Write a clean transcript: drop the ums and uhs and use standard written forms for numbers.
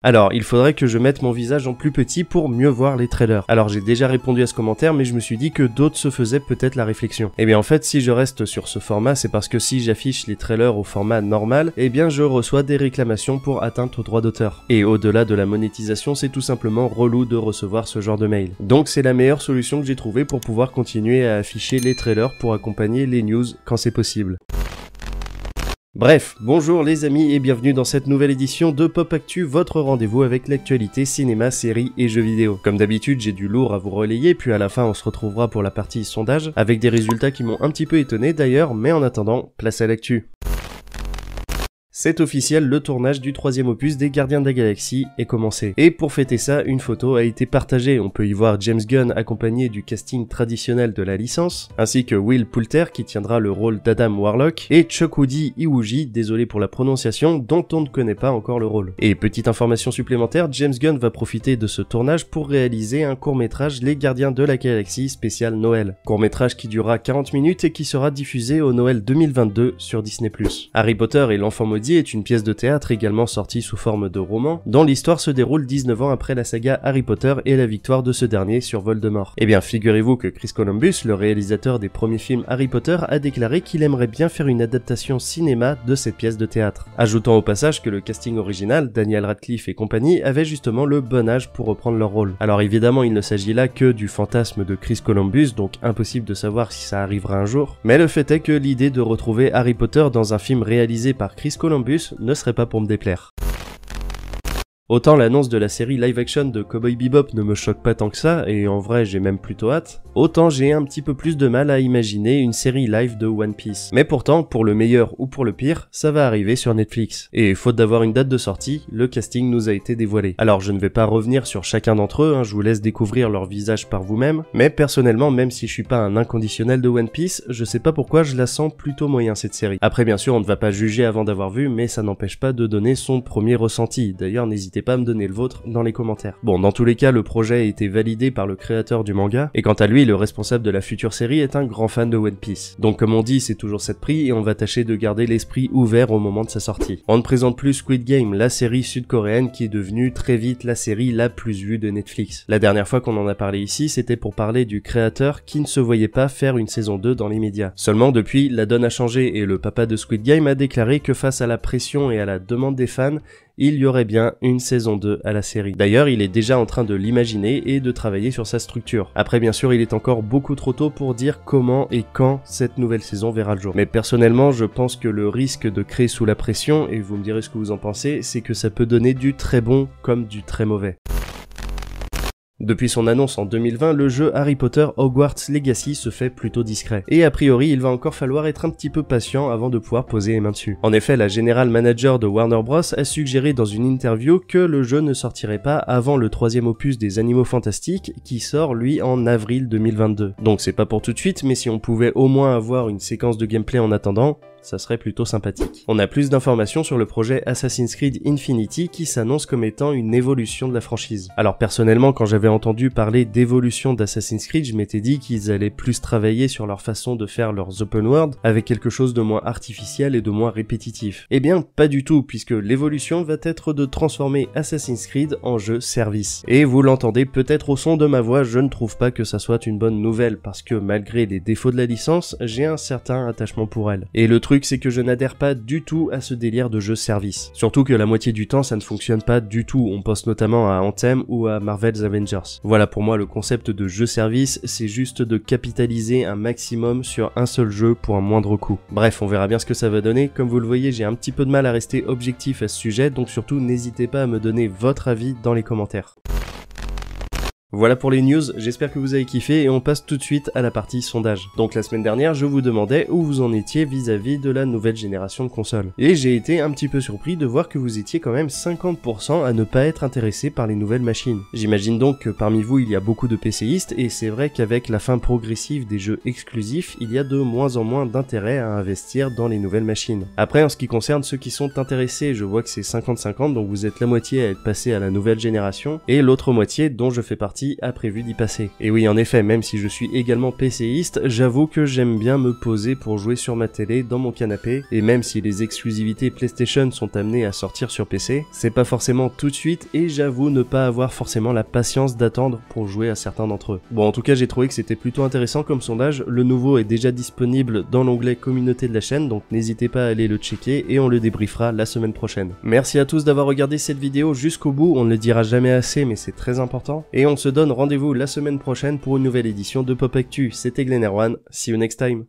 Alors, il faudrait que je mette mon visage en plus petit pour mieux voir les trailers. Alors, j'ai déjà répondu à ce commentaire, mais je me suis dit que d'autres se faisaient peut-être la réflexion. Eh bien, en fait, si je reste sur ce format, c'est parce que si j'affiche les trailers au format normal, eh bien, je reçois des réclamations pour atteinte aux droits d'auteur. Et au-delà de la monétisation, c'est tout simplement relou de recevoir ce genre de mail. Donc, c'est la meilleure solution que j'ai trouvée pour pouvoir continuer à afficher les trailers pour accompagner les news quand c'est possible. Bref, bonjour les amis et bienvenue dans cette nouvelle édition de Pop Actu, votre rendez-vous avec l'actualité cinéma, séries et jeux vidéo. Comme d'habitude, j'ai du lourd à vous relayer, puis à la fin on se retrouvera pour la partie sondage, avec des résultats qui m'ont un petit peu étonné d'ailleurs, mais en attendant, place à l'actu. C'est officiel, le tournage du 3e opus des Gardiens de la Galaxie est commencé. Et pour fêter ça, une photo a été partagée. On peut y voir James Gunn accompagné du casting traditionnel de la licence, ainsi que Will Poulter qui tiendra le rôle d'Adam Warlock, et Chukwudi Iwuji, désolé pour la prononciation, dont on ne connaît pas encore le rôle. Et petite information supplémentaire, James Gunn va profiter de ce tournage pour réaliser un court-métrage Les Gardiens de la Galaxie spécial Noël. Court-métrage qui durera 40 minutes et qui sera diffusé au Noël 2022 sur Disney+. Harry Potter et l'Enfant Maudit est une pièce de théâtre également sortie sous forme de roman, dont l'histoire se déroule 19 ans après la saga Harry Potter et la victoire de ce dernier sur Voldemort. Eh bien, figurez-vous que Chris Columbus, le réalisateur des premiers films Harry Potter, a déclaré qu'il aimerait bien faire une adaptation cinéma de cette pièce de théâtre. Ajoutant au passage que le casting original, Daniel Radcliffe et compagnie, avait justement le bon âge pour reprendre leur rôle. Alors évidemment, il ne s'agit là que du fantasme de Chris Columbus, donc impossible de savoir si ça arrivera un jour, mais le fait est que l'idée de retrouver Harry Potter dans un film réalisé par Chris Columbus ne serait pas pour me déplaire. Autant l'annonce de la série live-action de Cowboy Bebop ne me choque pas tant que ça, et en vrai j'ai même plutôt hâte, autant j'ai un petit peu plus de mal à imaginer une série live de One Piece. Mais pourtant, pour le meilleur ou pour le pire, ça va arriver sur Netflix. Et faute d'avoir une date de sortie, le casting nous a été dévoilé. Alors je ne vais pas revenir sur chacun d'entre eux, je vous laisse découvrir leur visage par vous-même, mais personnellement, même si je suis pas un inconditionnel de One Piece, je sais pas pourquoi je la sens plutôt moyen cette série. Après bien sûr on ne va pas juger avant d'avoir vu, mais ça n'empêche pas de donner son premier ressenti. D'ailleurs n'hésitez pas à me donner le vôtre dans les commentaires. Bon, dans tous les cas, le projet a été validé par le créateur du manga, et quant à lui, le responsable de la future série est un grand fan de One Piece. Donc comme on dit, c'est toujours cette prix, et on va tâcher de garder l'esprit ouvert au moment de sa sortie. On ne présente plus Squid Game, la série sud-coréenne qui est devenue très vite la série la plus vue de Netflix. La dernière fois qu'on en a parlé ici, c'était pour parler du créateur qui ne se voyait pas faire une saison 2 dans les médias. Seulement depuis, la donne a changé, et le papa de Squid Game a déclaré que face à la pression et à la demande des fans, il y aurait bien une saison 2 à la série. D'ailleurs, il est déjà en train de l'imaginer et de travailler sur sa structure. Après, bien sûr, il est encore beaucoup trop tôt pour dire comment et quand cette nouvelle saison verra le jour. Mais personnellement, je pense que le risque de créer sous la pression, et vous me direz ce que vous en pensez, c'est que ça peut donner du très bon comme du très mauvais. Depuis son annonce en 2020, le jeu Harry Potter Hogwarts Legacy se fait plutôt discret. Et a priori, il va encore falloir être un petit peu patient avant de pouvoir poser les mains dessus. En effet, la General Manager de Warner Bros a suggéré dans une interview que le jeu ne sortirait pas avant le 3e opus des Animaux Fantastiques, qui sort lui en avril 2022. Donc c'est pas pour tout de suite, mais si on pouvait au moins avoir une séquence de gameplay en attendant, ça serait plutôt sympathique. On a plus d'informations sur le projet Assassin's Creed Infinity qui s'annonce comme étant une évolution de la franchise. Alors personnellement, quand j'avais entendu parler d'évolution d'Assassin's Creed, je m'étais dit qu'ils allaient plus travailler sur leur façon de faire leurs open world avec quelque chose de moins artificiel et de moins répétitif. Eh bien, pas du tout, puisque l'évolution va être de transformer Assassin's Creed en jeu service. Et vous l'entendez peut-être au son de ma voix, je ne trouve pas que ça soit une bonne nouvelle, parce que malgré les défauts de la licence, j'ai un certain attachement pour elle. Et le truc, c'est que je n'adhère pas du tout à ce délire de jeu service. Surtout que la moitié du temps, ça ne fonctionne pas du tout. On pense notamment à Anthem ou à Marvel's Avengers. Voilà, pour moi, le concept de jeu service, c'est juste de capitaliser un maximum sur un seul jeu pour un moindre coût. Bref, on verra bien ce que ça va donner. Comme vous le voyez, j'ai un petit peu de mal à rester objectif à ce sujet, donc surtout, n'hésitez pas à me donner votre avis dans les commentaires. Voilà pour les news, j'espère que vous avez kiffé et on passe tout de suite à la partie sondage. Donc la semaine dernière, je vous demandais où vous en étiez vis-à-vis de la nouvelle génération de consoles. Et j'ai été un petit peu surpris de voir que vous étiez quand même 50% à ne pas être intéressé par les nouvelles machines. J'imagine donc que parmi vous il y a beaucoup de PCistes et c'est vrai qu'avec la fin progressive des jeux exclusifs, il y a de moins en moins d'intérêt à investir dans les nouvelles machines. Après, en ce qui concerne ceux qui sont intéressés, je vois que c'est 50-50, donc vous êtes la moitié à être passé à la nouvelle génération et l'autre moitié, dont je fais partie, partie a prévu d'y passer. Et oui, en effet, même si je suis également PCiste, j'avoue que j'aime bien me poser pour jouer sur ma télé dans mon canapé, et même si les exclusivités PlayStation sont amenées à sortir sur PC, c'est pas forcément tout de suite, et j'avoue ne pas avoir forcément la patience d'attendre pour jouer à certains d'entre eux. Bon, en tout cas, j'ai trouvé que c'était plutôt intéressant comme sondage. Le nouveau est déjà disponible dans l'onglet communauté de la chaîne, donc n'hésitez pas à aller le checker et on le débriefera la semaine prochaine. Merci à tous d'avoir regardé cette vidéo jusqu'au bout, on ne le dira jamais assez mais c'est très important, et on se donne rendez-vous la semaine prochaine pour une nouvelle édition de Pop Actu. C'était Glenn Erwan, see you next time.